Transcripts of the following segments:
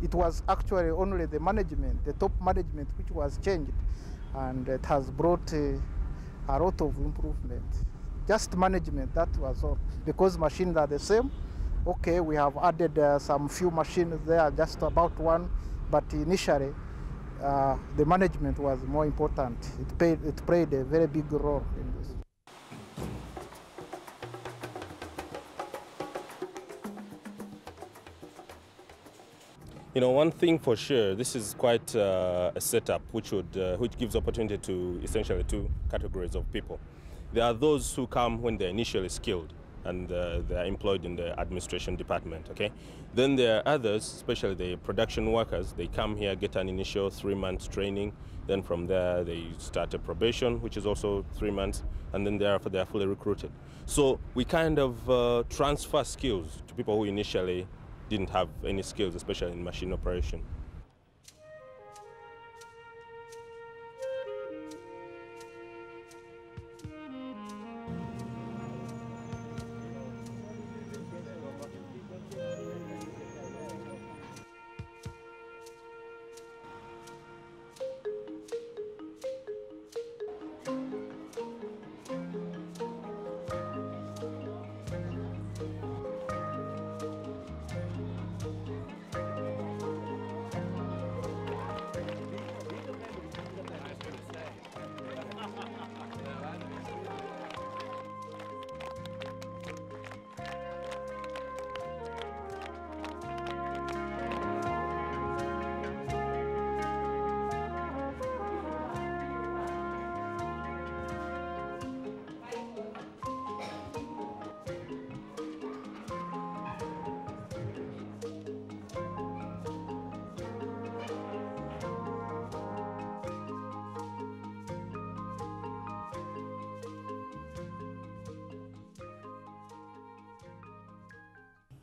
It was actually only the management, the top management, which was changed, and it has brought a lot of improvement. Just management, that was all. Because machines are the same, okay, we have added some few machines there, just about one, but initially the management was more important. It played a very big role in this. You know, one thing for sure, this is quite a setup which gives opportunity to essentially two categories of people. There are those who come when they're initially skilled and they are employed in the administration department, okay? Then there are others, especially the production workers, they come here, get an initial 3-month training, then from there they start a probation, which is also 3 months, and then thereafter they are fully recruited. So we kind of transfer skills to people who initially didn't have any skills, especially in machine operation.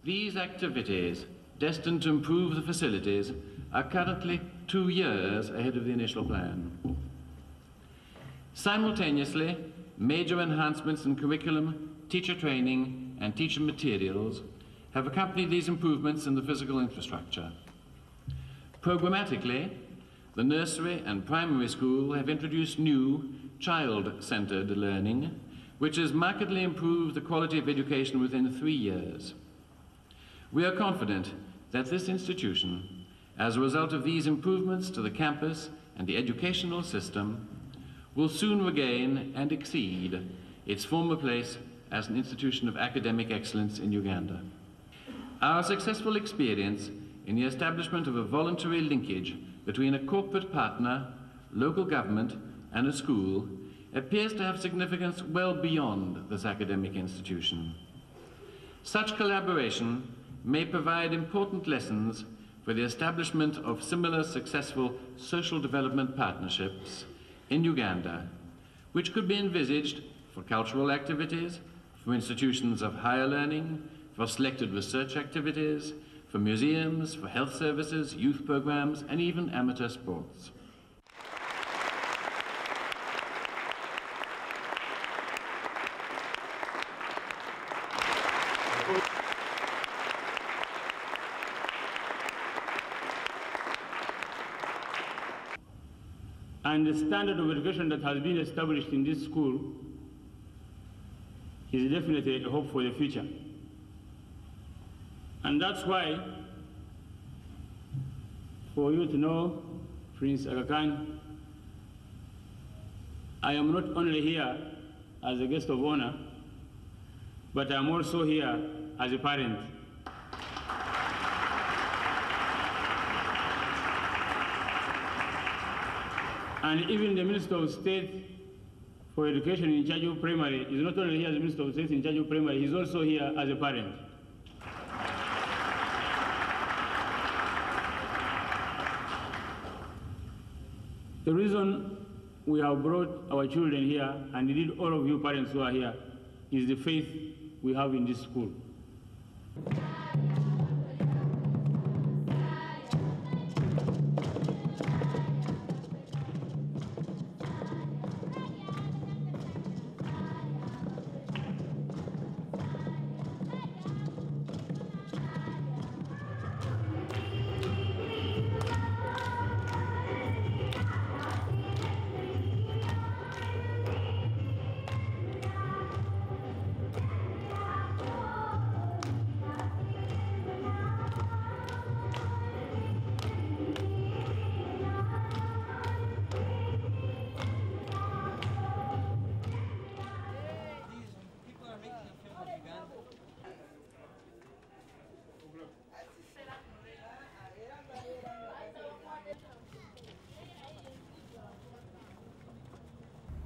These activities, destined to improve the facilities, are currently 2 years ahead of the initial plan. Simultaneously, major enhancements in curriculum, teacher training, and teacher materials have accompanied these improvements in the physical infrastructure. Programmatically, the nursery and primary school have introduced new child-centered learning, which has markedly improved the quality of education within 3 years. We are confident that this institution, as a result of these improvements to the campus and the educational system, will soon regain and exceed its former place as an institution of academic excellence in Uganda. Our successful experience in the establishment of a voluntary linkage between a corporate partner, local government, and a school appears to have significance well beyond this academic institution. Such collaboration may provide important lessons for the establishment of similar successful social development partnerships in Uganda, which could be envisaged for cultural activities, for institutions of higher learning, for selected research activities, for museums, for health services, youth programs, and even amateur sports. And the standard of education that has been established in this school is definitely a hope for the future. And that's why, for you to know, Prince Aga Khan, I am not only here as a guest of honor, but I'm also here as a parent. And even the Minister of State for Education in charge of primary is not only here as the Minister of State in charge of primary, he's also here as a parent. The reason we have brought our children here, and indeed all of you parents who are here, is the faith we have in this school.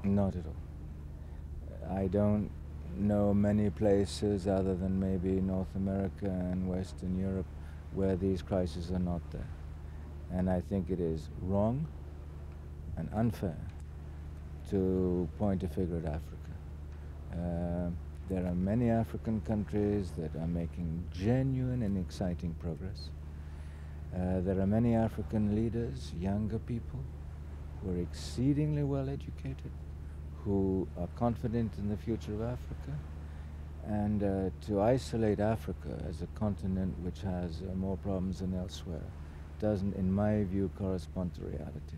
Not at all. I don't know many places other than maybe North America and Western Europe where these crises are not there. And I think it is wrong and unfair to point a finger at Africa. There are many African countries that are making genuine and exciting progress. There are many African leaders, younger people, who are exceedingly well educated, who are confident in the future of Africa. And to isolate Africa as a continent which has more problems than elsewhere doesn't, in my view, correspond to reality.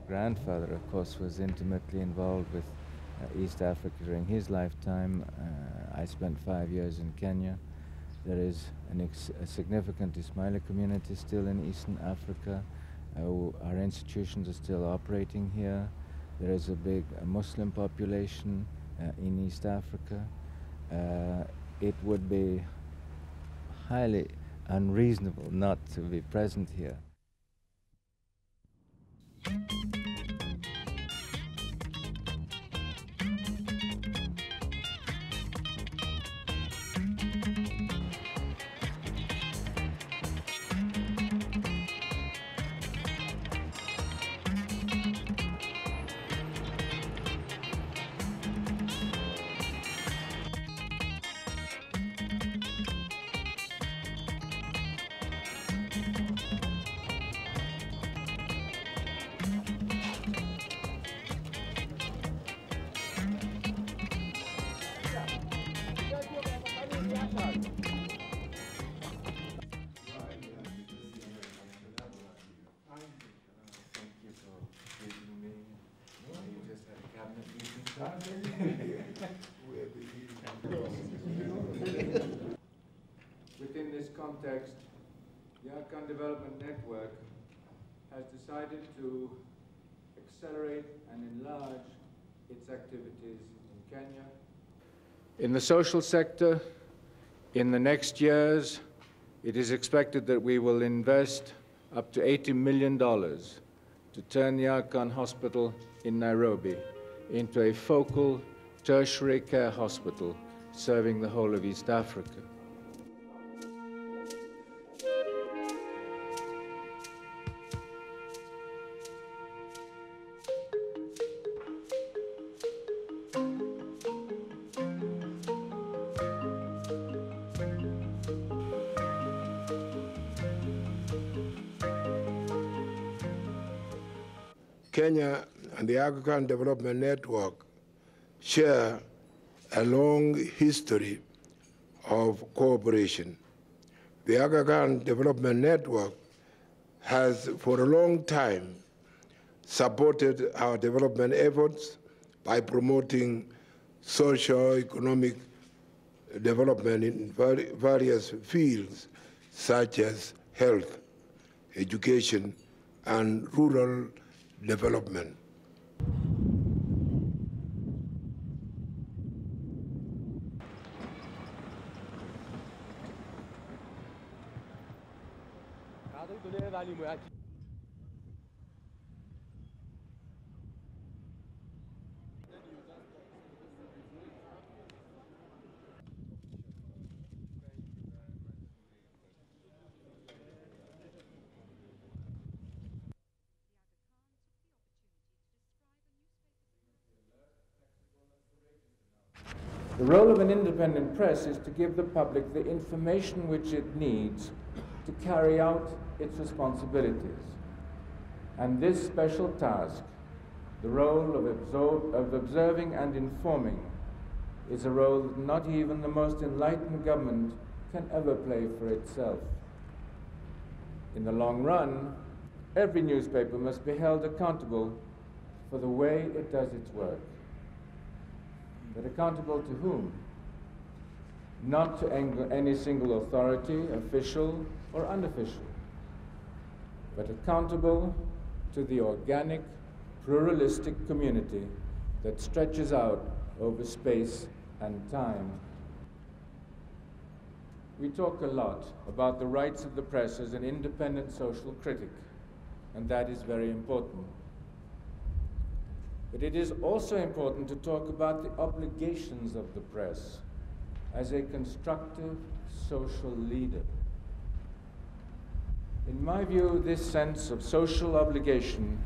Grandfather, of course, was intimately involved with East Africa during his lifetime. I spent 5 years in Kenya. There is a significant Ismaili community still in Eastern Africa. Our institutions are still operating here. There is a big Muslim population in East Africa. It would be highly unreasonable not to be present here. Within this context, the Arkan Development Network has decided to accelerate and enlarge its activities in Kenya. In the social sector, in the next years, it is expected that we will invest up to $80 million to turn the Arkan Hospital in Nairobi into a focal tertiary care hospital serving the whole of East Africa. Kenya and the African Development Network share a long history of cooperation. The African Development Network has for a long time supported our development efforts by promoting socio-economic development in various fields such as health, education, and rural development. The role of an independent press is to give the public the information which it needs to carry out its responsibilities. And this special task, the role of observing and informing, is a role that not even the most enlightened government can ever play for itself. In the long run, every newspaper must be held accountable for the way it does its work. But accountable to whom? Not to any single authority, official or unofficial, but accountable to the organic, pluralistic community that stretches out over space and time. We talk a lot about the rights of the press as an independent social critic, and that is very important. But it is also important to talk about the obligations of the press as a constructive social leader. In my view, this sense of social obligation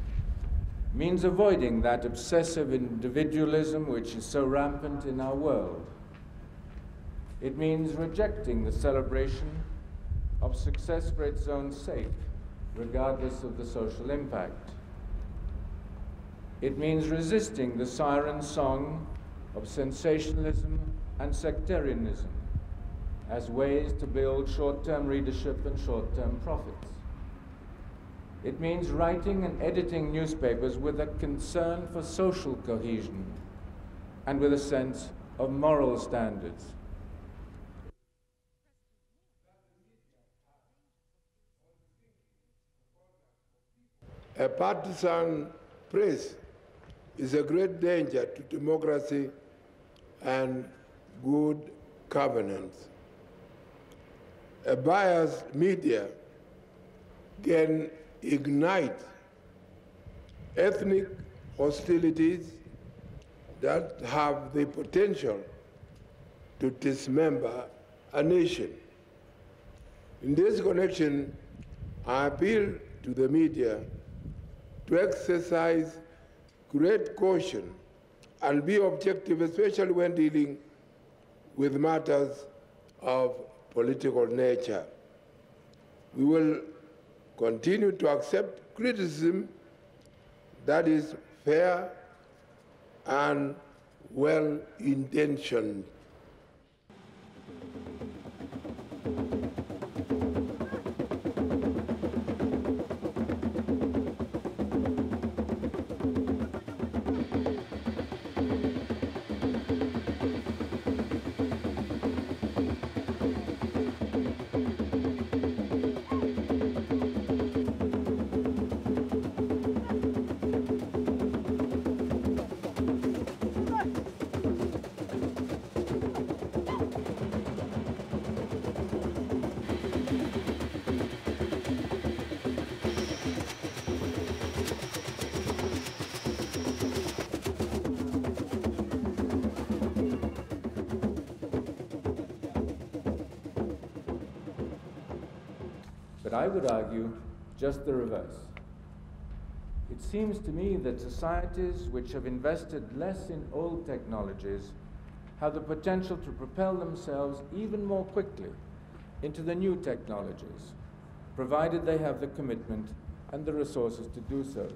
means avoiding that obsessive individualism which is so rampant in our world. It means rejecting the celebration of success for its own sake, regardless of the social impact. It means resisting the siren song of sensationalism and sectarianism as ways to build short-term readership and short-term profits. It means writing and editing newspapers with a concern for social cohesion and with a sense of moral standards. A partisan press is a great danger to democracy and good governance. A biased media can ignite ethnic hostilities that have the potential to dismember a nation. In this connection, I appeal to the media to exercise great caution and be objective, especially when dealing with matters of political nature. We will continue to accept criticism that is fair and well-intentioned. But I would argue just the reverse. It seems to me that societies which have invested less in old technologies have the potential to propel themselves even more quickly into the new technologies, provided they have the commitment and the resources to do so.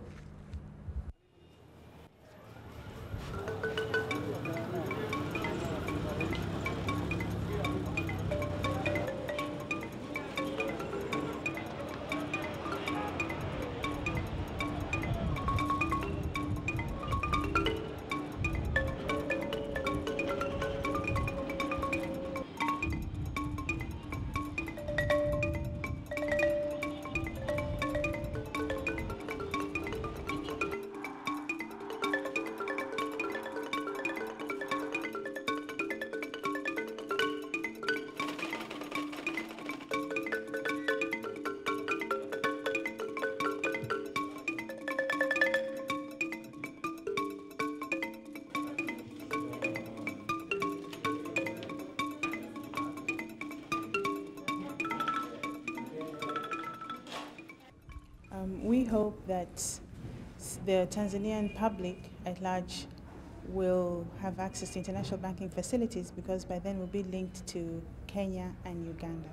We hope that the Tanzanian public at large will have access to international banking facilities, because by then we'll be linked to Kenya and Uganda.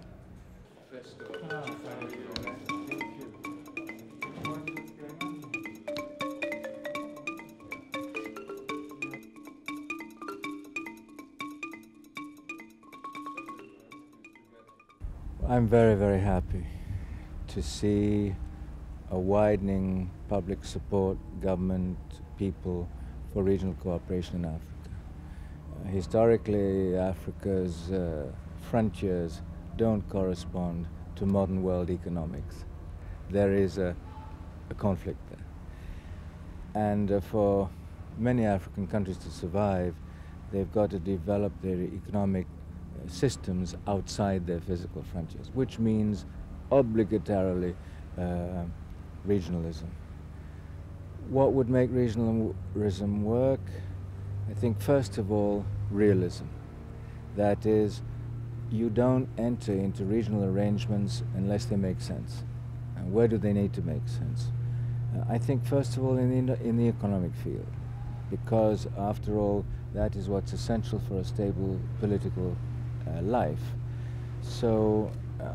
I'm very, very happy to see a widening public support, government, people, for regional cooperation in Africa. Historically, Africa's frontiers don't correspond to modern world economics. There is a conflict there. And for many African countries to survive, they've got to develop their economic systems outside their physical frontiers, which means obligatorily regionalism. What would make regionalism work? I think first of all, realism. That is, you don't enter into regional arrangements unless they make sense. And where do they need to make sense? I think first of all in the economic field, because after all, that is what's essential for a stable political life. So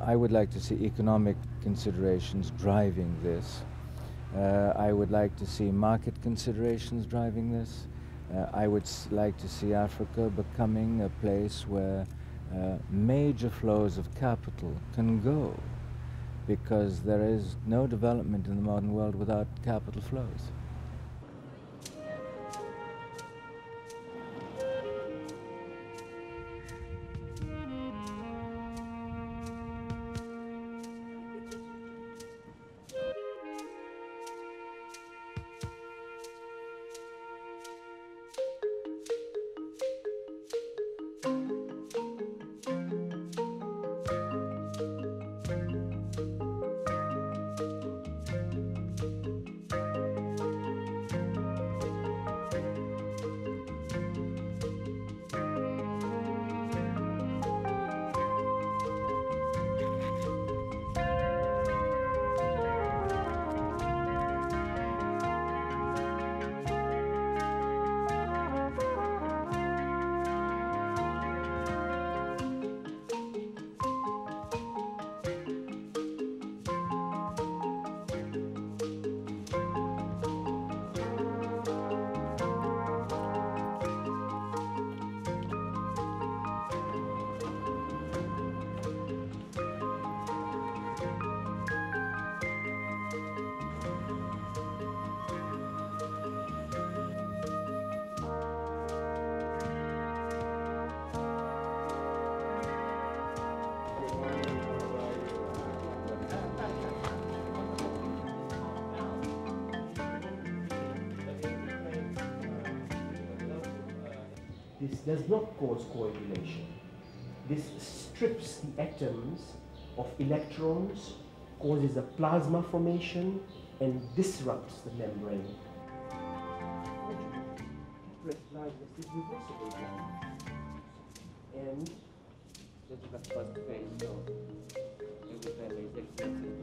I would like to see economic considerations driving this. I would like to see market considerations driving this. I would like to see Africa becoming a place where major flows of capital can go, because there is no development in the modern world without capital flows. This does not cause coagulation. This strips the atoms of electrons, causes a plasma formation, and disrupts the membrane. Blindness is reversible blindness. And this is the first phase, so every time is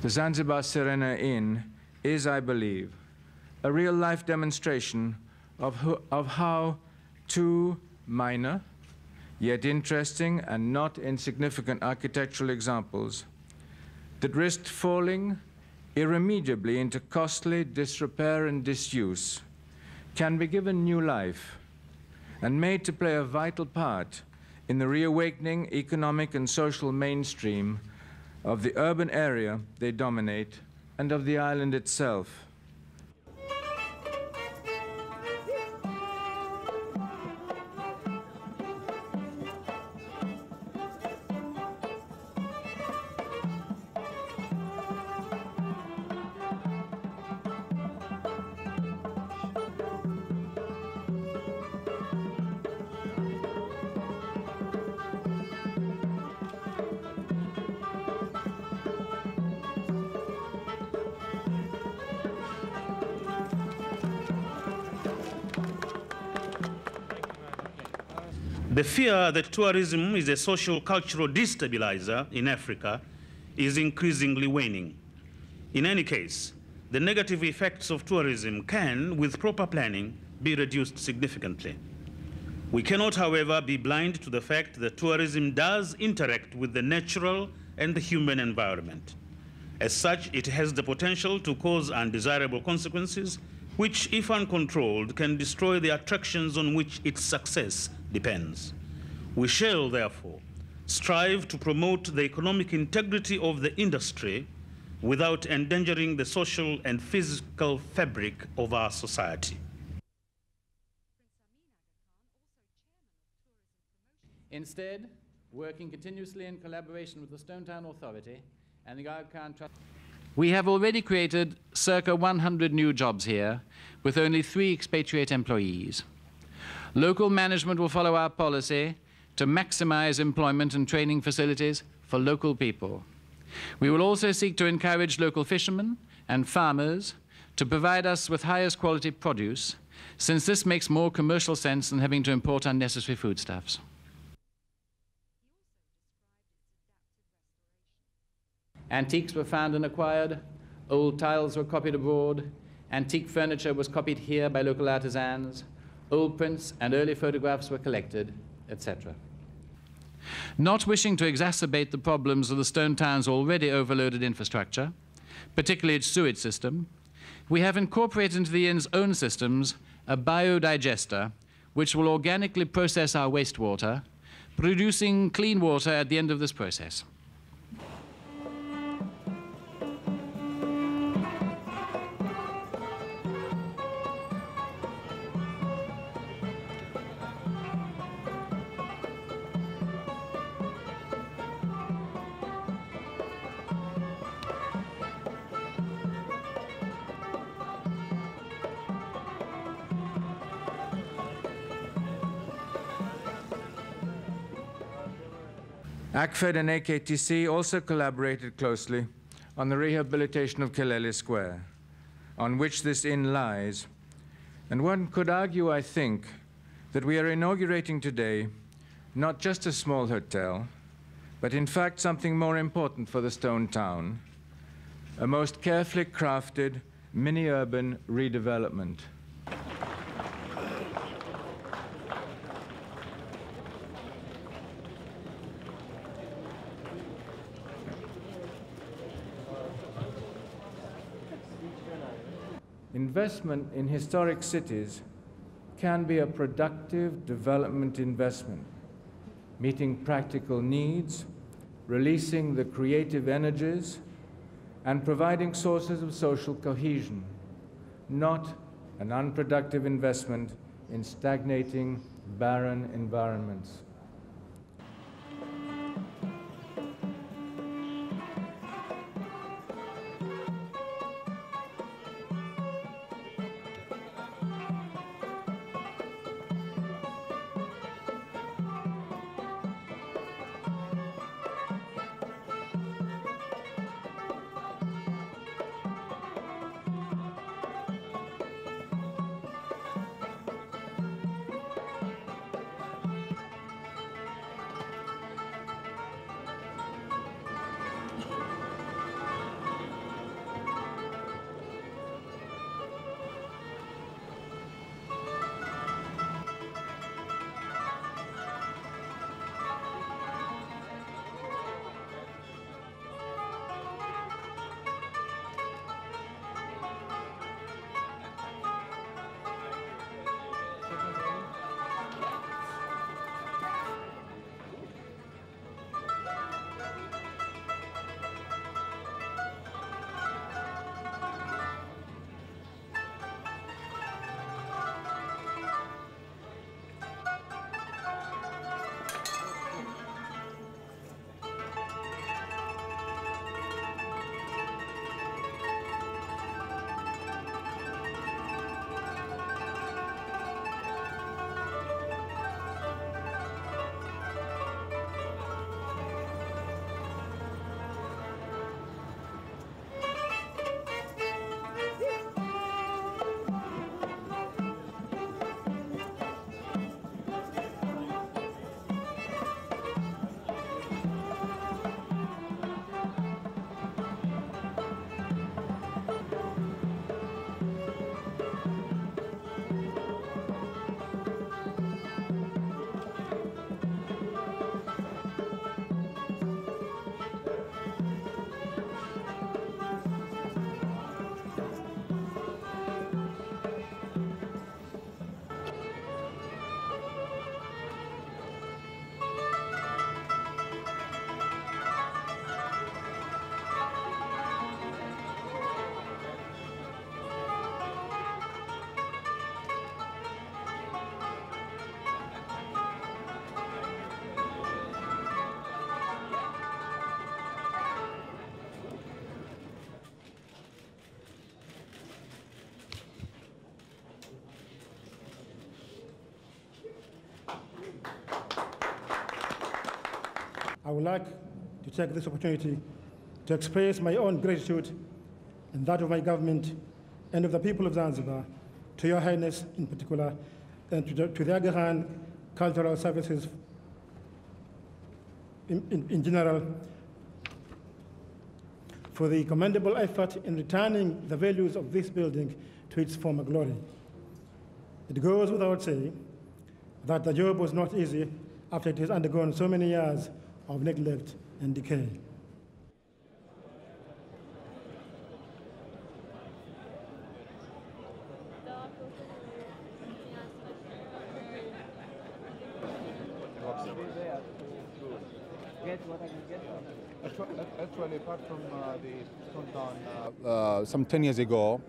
The Zanzibar Serena Inn is, I believe, a real-life demonstration of how two minor, yet interesting and not insignificant architectural examples that risked falling irremediably into costly disrepair and disuse can be given new life and made to play a vital part in the reawakening economic and social mainstream of the urban area they dominate and of the island itself. The fear that tourism is a social cultural destabilizer in Africa is increasingly waning. In any case, the negative effects of tourism can, with proper planning, be reduced significantly. We cannot, however, be blind to the fact that tourism does interact with the natural and the human environment. As such, it has the potential to cause undesirable consequences, which, if uncontrolled, can destroy the attractions on which its success depends. We shall, therefore, strive to promote the economic integrity of the industry without endangering the social and physical fabric of our society. Instead, working continuously in collaboration with the Stone Town Authority and the Aga Khan Trust, we have already created circa 100 new jobs here, with only 3 expatriate employees. Local management will follow our policy to maximize employment and training facilities for local people. We will also seek to encourage local fishermen and farmers to provide us with highest quality produce, since this makes more commercial sense than having to import unnecessary foodstuffs. Antiques were found and acquired, old tiles were copied abroad, antique furniture was copied here by local artisans, old prints and early photographs were collected, etc. Not wishing to exacerbate the problems of the Stone Town's already overloaded infrastructure, particularly its sewage system, we have incorporated into the inn's own systems a biodigester which will organically process our wastewater, producing clean water at the end of this process. ACFED and AKTC also collaborated closely on the rehabilitation of Kelele Square, on which this inn lies. And one could argue, I think, that we are inaugurating today not just a small hotel, but in fact something more important for the Stone Town, a most carefully crafted mini-urban redevelopment. Investment in historic cities can be a productive development investment, meeting practical needs, releasing the creative energies, and providing sources of social cohesion, not an unproductive investment in stagnating, barren environments. I would like to take this opportunity to express my own gratitude and that of my government and of the people of Zanzibar, to Your Highness in particular, and to the Aga Khan Cultural Services in general, for the commendable effort in returning the values of this building to its former glory. It goes without saying that the job was not easy after it has undergone so many years of neglect and decay. Actually, apart from the stone town, some 10 years ago,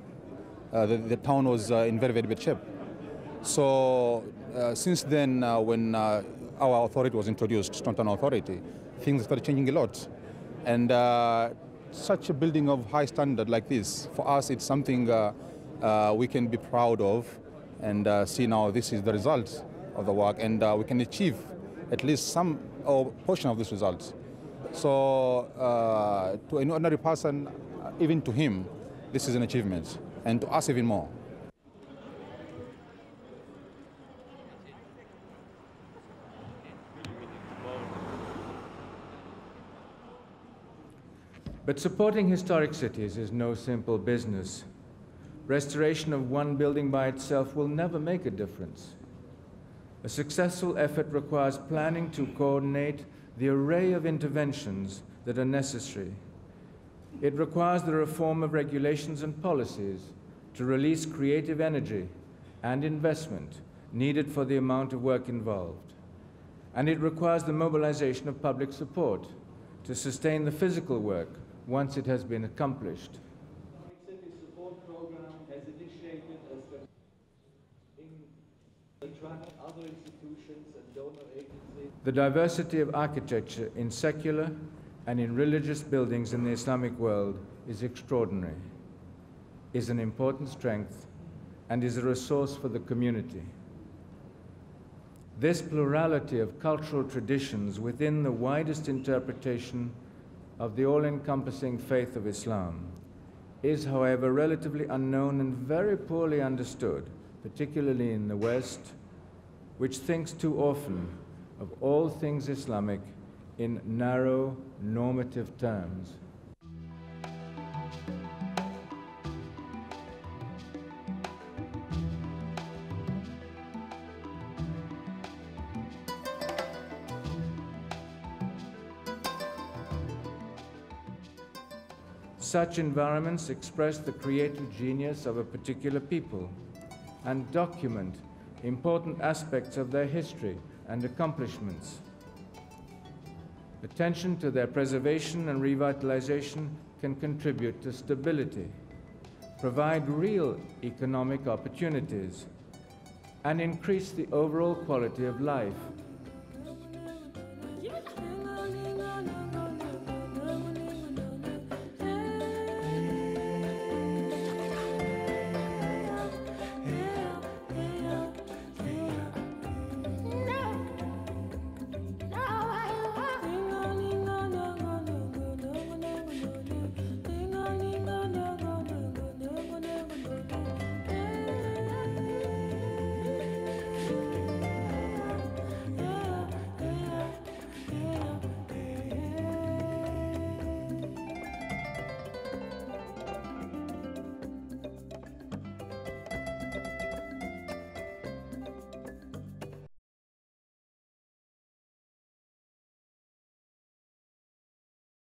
the town was in very, very bad shape. So since then, when our authority was introduced, Stone Town Authority, things started changing a lot. And such a building of high standard like this, for us, it's something we can be proud of and see now this is the result of the work, and we can achieve at least some or portion of this result. So to an ordinary person, even to him, this is an achievement, and to us even more. But supporting historic cities is no simple business. Restoration of one building by itself will never make a difference. A successful effort requires planning to coordinate the array of interventions that are necessary. It requires the reform of regulations and policies to release creative energy and investment needed for the amount of work involved. And it requires the mobilization of public support to sustain the physical work once it has been accomplished. The diversity of architecture in secular and in religious buildings in the Islamic world is extraordinary, is an important strength, and is a resource for the community. This plurality of cultural traditions within the widest interpretation of the all-encompassing faith of Islam is, however, relatively unknown and very poorly understood, particularly in the West, which thinks too often of all things Islamic in narrow, normative terms. Such environments express the creative genius of a particular people and document important aspects of their history and accomplishments. Attention to their preservation and revitalization can contribute to stability, provide real economic opportunities, and increase the overall quality of life